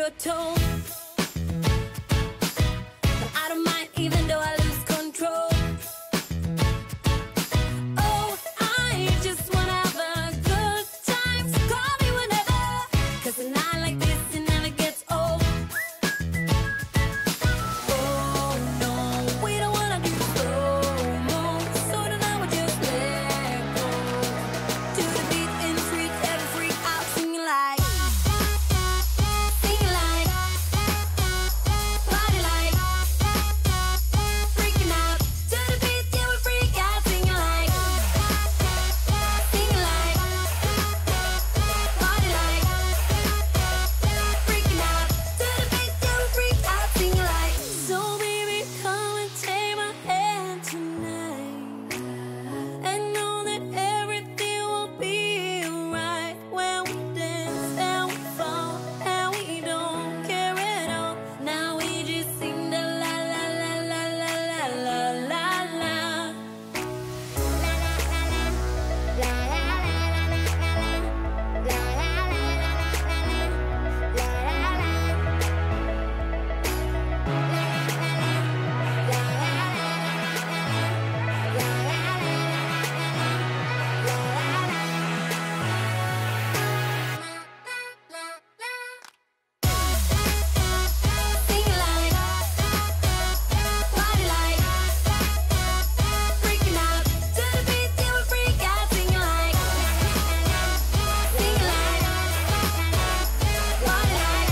your tone. But I don't mind even though I lose control. Oh, I just wanna have a good time, so call me whenever, 'cause a night like this, it never gets old. Oh, no, we don't wanna do slow-mo, so tonight we just let go. To the beat in the street, every freak out, singing like, party like, freaking out. To the beat, yeah, we freak out, singing like, party like, freaking out. To the beat, yeah, we freak out, singing like. So baby, come and take my hand tonight, and know that everything will be alright when we dance and we fall and we don't care at all. Now we just sing the la la la la la la la la la. Sing like, party like, freaking out. To the beat, yeah, we freak out, singing like, party like,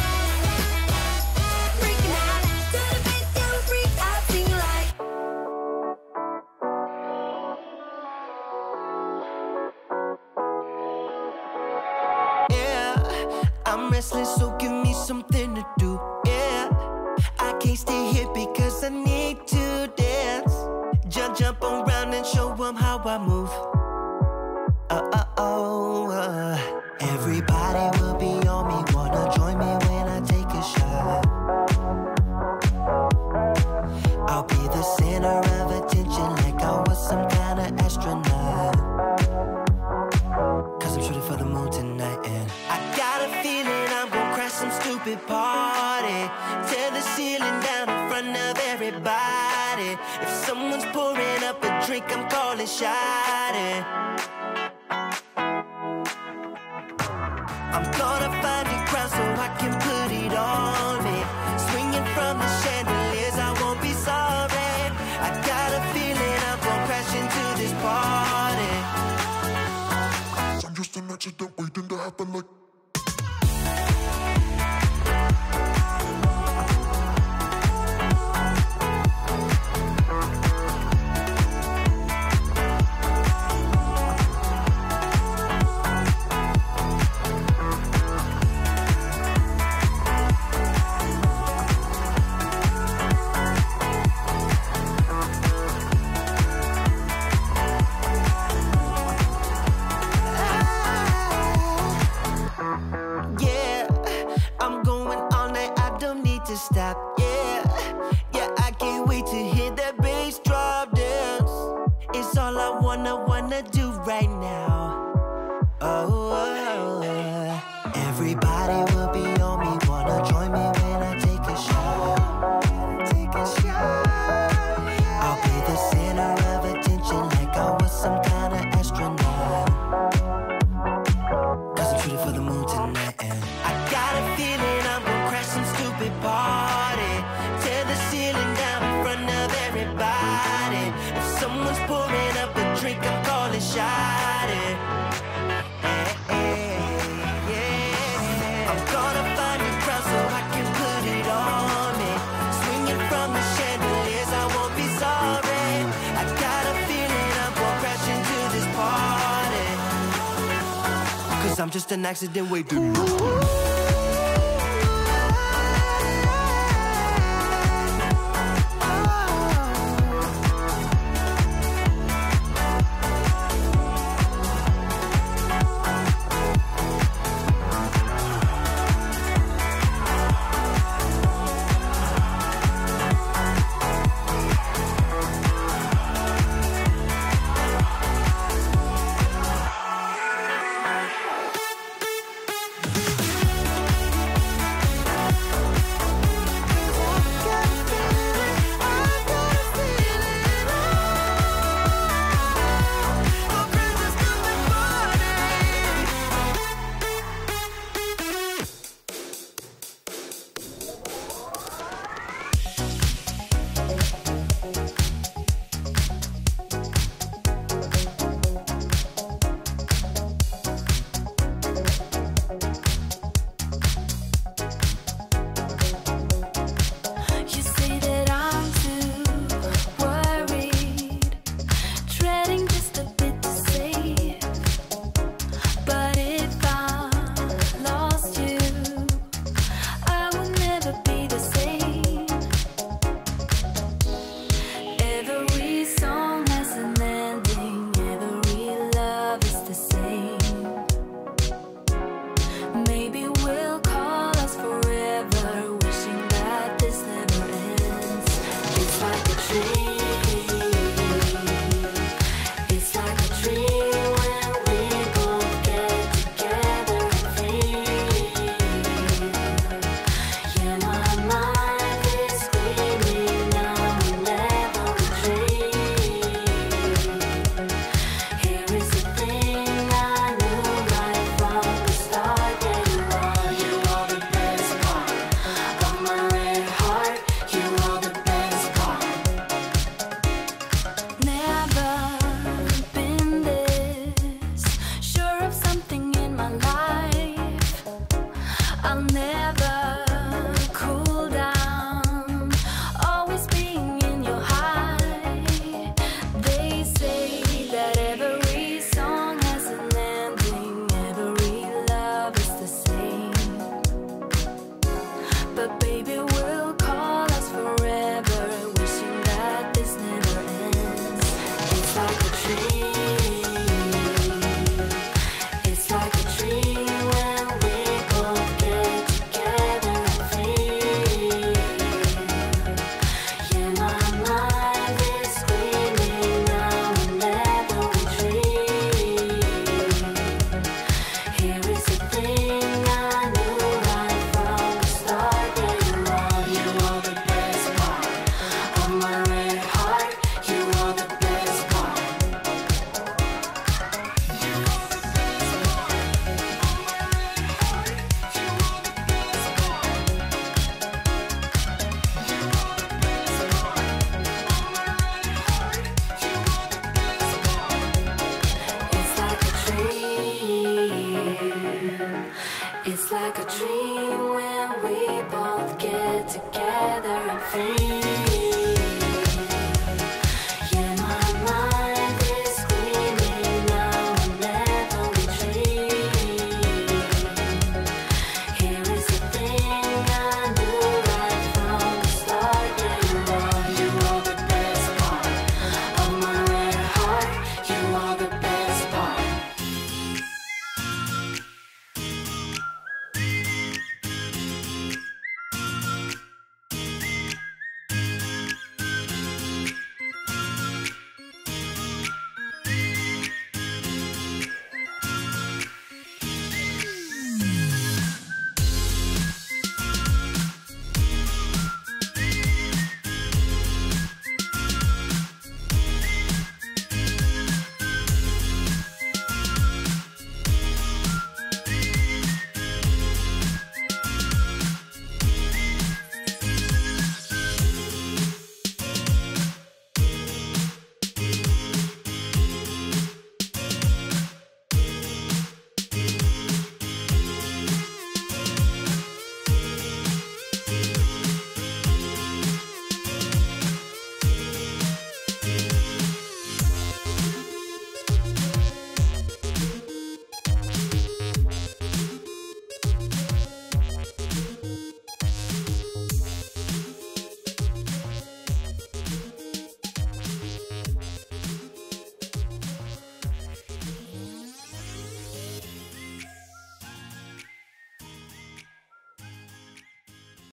freaking out. To the beat, yeah, we freak out, singing like. Yeah, I'm restless, so give me something to do. Yeah, I can't stay here because I need to dance. Jump around and show 'em how I move. Everybody will be on me, wanna join me when I take a shot. I'll be the center of attention like I was some kind of astronaut. 'Cause I'm shooting for the moon tonight, and I got a feeling I'm gonna crash some stupid party. Tear the ceiling down in front of everybody. If someone's pouring up a drink, I'm calling Sieraden. I'm gonna find a crown so I can put it on me. Swinging from the chandeliers, I won't be sorry. I got a feeling I'm gonna crash into this party. I'm just an accident waiting to happen like. Yeah, I'm going all night, I don't need to stop. Yeah, I can't wait to hear that bass drop dance. It's all I wanna do right now. Everybody will be on me, wanna join me when I take a shot. I'll be the center of attention like I was some kind of astronaut. 'Cause I'm shooting for the moon tonight, and I got a feeling I'm gonna crash some stupid party. Tear the ceiling down in front of everybody. If someone's pouring up a drink, I'm calling Sieraden. I'm gonna find a crowd so I can put it on me. Swinging from the chandeliers, I won't be sorry. I got a feeling I'm gonna crash into this party. 'Cause I'm just an accident waiting. like a dream when we both get together and free.